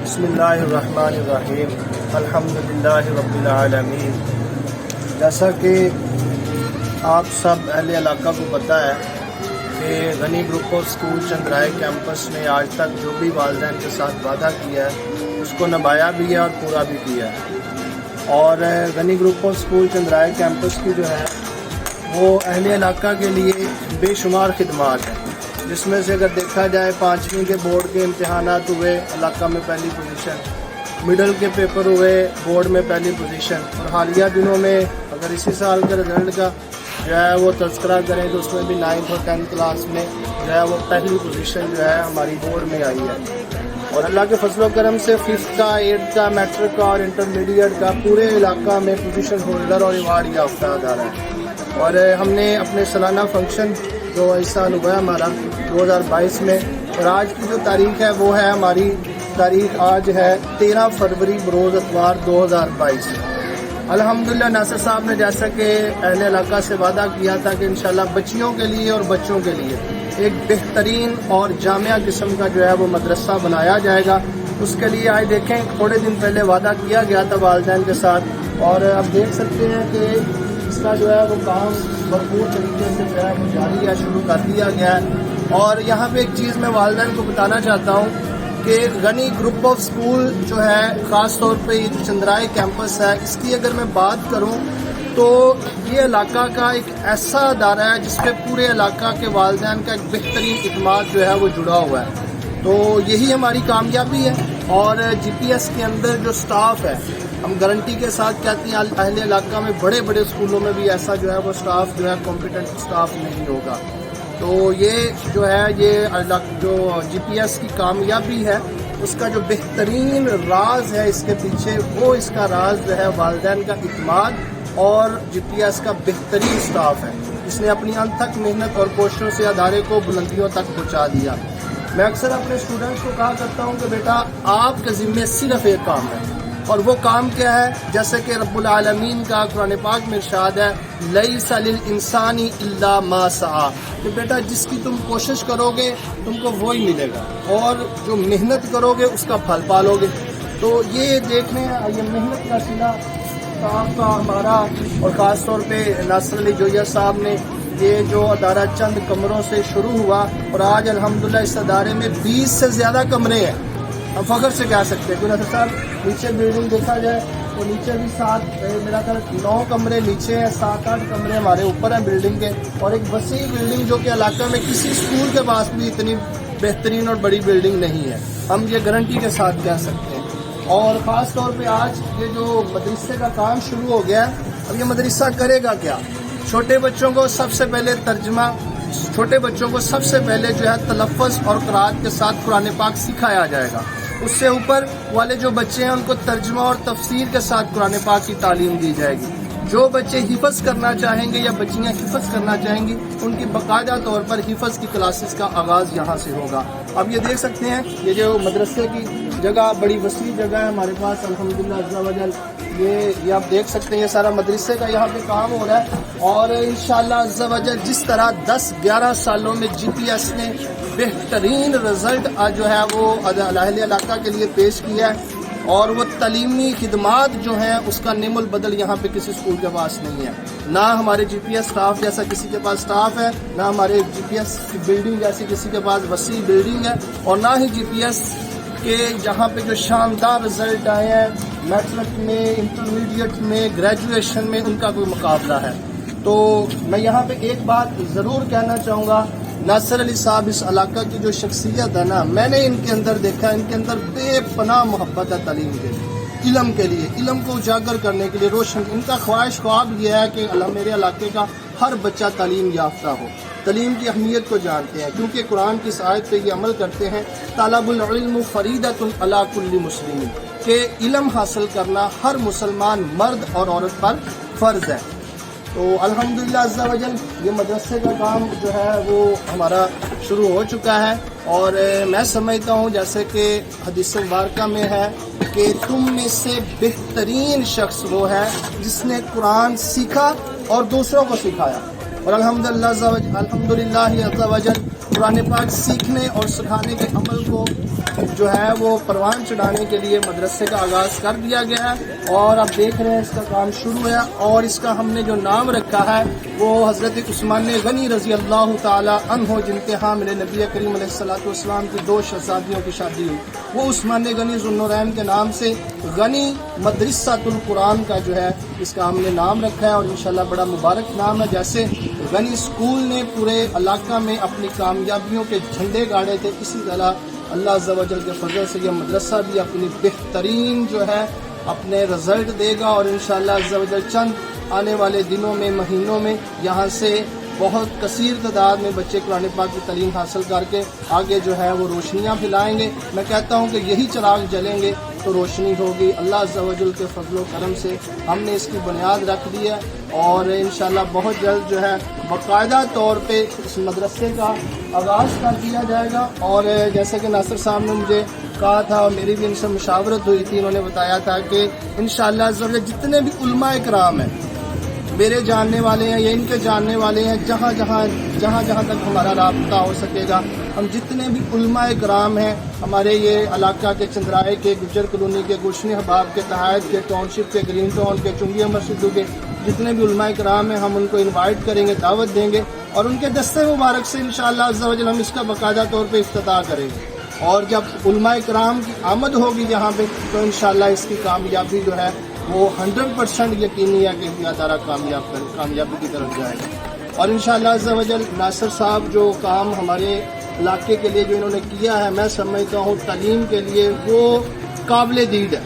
بسم اللہ الرحمن الرحیم الحمدللہ رب العالمین۔ جیسا کہ آپ سب اہل علاقہ کو پتہ ہے کہ غنی گروپ آف اسکول چندرائے کیمپس نے آج تک جو بھی والدین کے ساتھ وعدہ کیا ہے اس کو نبھایا بھی ہے اور پورا بھی کیا ہے، اور غنی گروپ آف اسکول چندرائے کیمپس کی جو ہے وہ اہل علاقہ کے لیے بے شمار خدمات ہیں، جس میں سے اگر دیکھا جائے 5ویں کے بورڈ کے امتحانات ہوئے علاقہ میں پہلی پوزیشن، مڈل کے پیپر ہوئے بورڈ میں پہلی پوزیشن، اور حالیہ دنوں میں اگر اسی سال کے رزلٹ کا جو ہے وہ تذکرہ کریں تو اس میں بھی 9th اور 10th کلاس میں جو ہے وہ پہلی پوزیشن جو ہے ہماری بورڈ میں آئی ہے، اور اللہ کے فضل و کرم سے 5th کا 8th کا میٹرک کا اور انٹرمیڈیٹ کا پورے علاقہ میں پوزیشن ہولڈر اور ایوارڈ یافتہ ادارہ ہے۔ اور ہم نے اپنے سالانہ فنکشن جو اس سال ہوا ہے ہمارا 2022 میں، اور آج کی جو تاریخ ہے وہ ہے ہماری تاریخ آج ہے 13 فروری بروز اتوار 2022۔ الحمدللہ ناصر صاحب نے جیسا کہ اہل علاقہ سے وعدہ کیا تھا کہ انشاءاللہ بچیوں کے لیے اور بچوں کے لیے ایک بہترین اور جامعہ قسم کا جو ہے وہ مدرسہ بنایا جائے گا، اس کے لیے آج دیکھیں تھوڑے دن پہلے وعدہ کیا گیا تھا والدین کے ساتھ، اور اب دیکھ سکتے ہیں کہ اس کا جو ہے وہ کام بھرپور طریقے سے جو ہے وہ جاری ہے، شروع کر دیا گیا ہے۔ اور یہاں پہ ایک چیز میں والدین کو بتانا چاہتا ہوں کہ غنی گروپ آف اسکول جو ہے خاص طور پہ یہ جو چندرائے کیمپس ہے، اس کی اگر میں بات کروں تو یہ علاقہ کا ایک ایسا ادارہ ہے جس پہ پورے علاقہ کے والدین کا ایک بہترین اعتماد جو ہے وہ جڑا ہوا ہے، تو یہی ہماری کامیابی ہے۔ اور جی پی ایس کے اندر جو سٹاف ہے، ہم گارنٹی کے ساتھ کہتے ہیں اہل علاقہ میں بڑے بڑے اسکولوں میں بھی ایسا جو ہے وہ سٹاف جو ہے کمپیٹنٹ سٹاف نہیں ہوگا، تو یہ جو ہے یہ جو جی پی ایس کی کامیابی ہے اس کا جو بہترین راز ہے اس کے پیچھے، وہ اس کا راز جو ہے والدین کا اعتماد اور جی پی ایس کا بہترین سٹاف ہے، جس نے اپنی انتھک محنت اور کوششوں سے ادارے کو بلندیوں تک پہنچا دیا۔ میں اکثر اپنے اسٹوڈنٹس کو کہا کرتا ہوں کہ بیٹا آپ کے ذمے صرف ایک کام ہے، اور وہ کام کیا ہے؟ جیسے کہ رب العالمین کا قرآن پاک میں ارشاد ہے لیس للانسان الا ما سعی، کہ بیٹا جس کی تم کوشش کرو گے تم کو وہی ملے گا، اور جو محنت کرو گے اس کا پھل پالو گے۔ تو یہ دیکھنے یہ محنت کا صلہ آپ کا ہمارا، اور خاص طور پہ ناصر علی جویہ صاحب نے یہ جو ادارہ چند کمروں سے شروع ہوا اور آج الحمدللہ اس ادارے میں 20 سے زیادہ کمرے ہیں، ہم فخر سے کہہ سکتے ہیں۔ کوئی ناصر صاحب نیچے بلڈنگ دیکھا جائے تو نیچے بھی 9 کمرے نیچے ہیں، 7-8 کمرے ہمارے اوپر ہیں بلڈنگ کے، اور ایک وسیع بلڈنگ جو کہ علاقہ میں کسی اسکول کے پاس بھی اتنی بہترین اور بڑی بلڈنگ نہیں ہے، ہم یہ گارنٹی کے ساتھ کہہ سکتے ہیں۔ اور خاص طور پہ آج یہ جو مدرسے کا کام شروع ہو گیا ہے، اب یہ مدرسہ کرے گا کیا؟ چھوٹے بچوں کو سب سے پہلے ترجمہ، چھوٹے بچوں کو سب سے پہلے جو ہے تلفظ اور قرأت کے ساتھ قرآن پاک سکھایا جائے گا، اس سے اوپر والے جو بچے ہیں ان کو ترجمہ اور تفسیر کے ساتھ قرآن پاک کی تعلیم دی جائے گی۔ جو بچے حفظ کرنا چاہیں گے یا بچیاں حفظ کرنا چاہیں گی ان کی باقاعدہ طور پر حفظ کی کلاسز کا آغاز یہاں سے ہوگا۔ اب یہ دیکھ سکتے ہیں یہ جو مدرسے کی جگہ بڑی وسیع جگہ ہے ہمارے پاس الحمدللہ عز و جل، یہ آپ دیکھ سکتے ہیں یہ سارا مدرسے کا یہاں پہ کام ہو رہا ہے، اور انشاءاللہ عز و جل جس طرح 10-11 سالوں میں جی پی ایس نے بہترین رزلٹ جو ہے وہ اہل علاقہ کے لیے پیش کیا ہے، اور وہ تعلیمی خدمات جو ہیں اس کا نعم البدل یہاں پہ کسی اسکول کے پاس نہیں ہے، نہ ہمارے جی پی ایس سٹاف جیسا کسی کے پاس سٹاف ہے، نہ ہمارے جی پی ایس کی بلڈنگ جیسی کسی کے پاس وسیع بلڈنگ ہے، اور نہ ہی جی پی ایس کے یہاں پہ جو شاندار رزلٹ آئے ہیں میٹرک میں، انٹرمیڈیٹ میں، گریجویشن میں، ان کا کوئی مقابلہ ہے۔ تو میں یہاں پہ ایک بات ضرور کہنا چاہوں گا، ناصر علی صاحب اس علاقہ کی جو شخصیت ہے نا، میں نے ان کے اندر دیکھا ان کے اندر بے پناہ محبت ہے تعلیم کے لیے، علم کے لیے، علم کو اجاگر کرنے کے لیے، روشن ان کا خواہش خواب یہ ہے کہ میرے علاقے کا ہر بچہ تعلیم یافتہ ہو، تعلیم کی اہمیت کو جانتے ہیں، کیونکہ قرآن کی اس آیت پہ یہ عمل کرتے ہیں طالب العلم فریضۃ علی کل مسلم، کہ علم حاصل کرنا ہر مسلمان مرد اور عورت پر فرض ہے۔ تو الحمدللہ عز و جل یہ مدرسے کا کام جو ہے وہ ہمارا شروع ہو چکا ہے، اور میں سمجھتا ہوں جیسے کہ حدیث مبارکہ میں ہے کہ تم میں سے بہترین شخص وہ ہے جس نے قرآن سیکھا اور دوسروں کو سکھایا، اور الحمدللہ عز و جل قرآن پاک سیکھنے اور سکھانے کے عمل کو جو ہے وہ پروان چڑھانے کے لیے مدرسے کا آغاز کر دیا گیا ہے، اور آپ دیکھ رہے ہیں اس کا کام شروع ہے، اور اس کا ہم نے جو نام رکھا ہے وہ حضرت عثمان غنی رضی اللہ تعالی عنہ، جن کے ہاں میرے نبی کریم علیہ الصلوۃ والسلام کی 2 شہزادیوں کی شادی ہوئی، وہ عثمان غنی ذوالنورین کے نام سے غنی مدرسۃ القرآن کا جو ہے اس کا ہم نے نام رکھا ہے، اور انشاءاللہ بڑا مبارک نام ہے۔ جیسے غنی اسکول نے پورے علاقہ میں اپنی کامیابیوں کے جھنڈے گاڑے تھے، اسی طرح اللہ عز و جل کے فضل سے یہ مدرسہ بھی اپنی بہترین جو ہے اپنے رزلٹ دے گا، اور انشاءاللہ عز و جل چند آنے والے دنوں میں، مہینوں میں یہاں سے بہت کثیر تعداد میں بچے قرآن پاک کی تعلیم حاصل کر کے آگے جو ہے وہ روشنیاں پھیلائیں گے۔ میں کہتا ہوں کہ یہی چراغ جلیں گے تو روشنی ہوگی۔ اللہ عز و جل کے فضل و کرم سے ہم نے اس کی بنیاد رکھ دی ہے، اور انشاءاللہ بہت جلد جو ہے باقاعدہ طور پہ اس مدرسے کا آغاز کر دیا جائے گا۔ اور جیسے کہ ناصر صاحب نے مجھے کہا تھا، اور میری بھی ان سے مشاورت ہوئی تھی، انہوں نے بتایا تھا کہ انشاءاللہ عز و جل جتنے بھی علماء کرام ہیں، میرے جاننے والے ہیں یا ان کے جاننے والے ہیں، جہاں جہاں تک ہمارا رابطہ ہو سکے گا، ہم جتنے بھی علماء کرام ہیں ہمارے یہ علاقہ کے، چندرائے کے، گجر کالونی کے، گلشن احباب کے، تحائط کے، ٹاؤن شپ کے، گرین ٹاؤن کے، چنگی امر سدھو کے جتنے بھی علماء کرام ہیں، ہم ان کو انوائٹ کریں گے، دعوت دیں گے، اور ان کے دستے مبارک سے انشاءاللہ عز و جل ہم اس کا باقاعدہ طور پہ افتتاح کریں گے۔ اور جب علماء کرام کی آمد ہوگی یہاں پہ تو انشاءاللہ اس کی کامیابی جو ہے وہ 100% یقینی ہے کہ یہ ادارہ کامیابی کی طرف جائے گا۔ اور انشاءاللہ عز و جل ناصر صاحب جو کام ہمارے علاقے کے لیے جو انہوں نے کیا ہے، میں سمجھتا ہوں تعلیم کے لیے وہ قابل دید ہے۔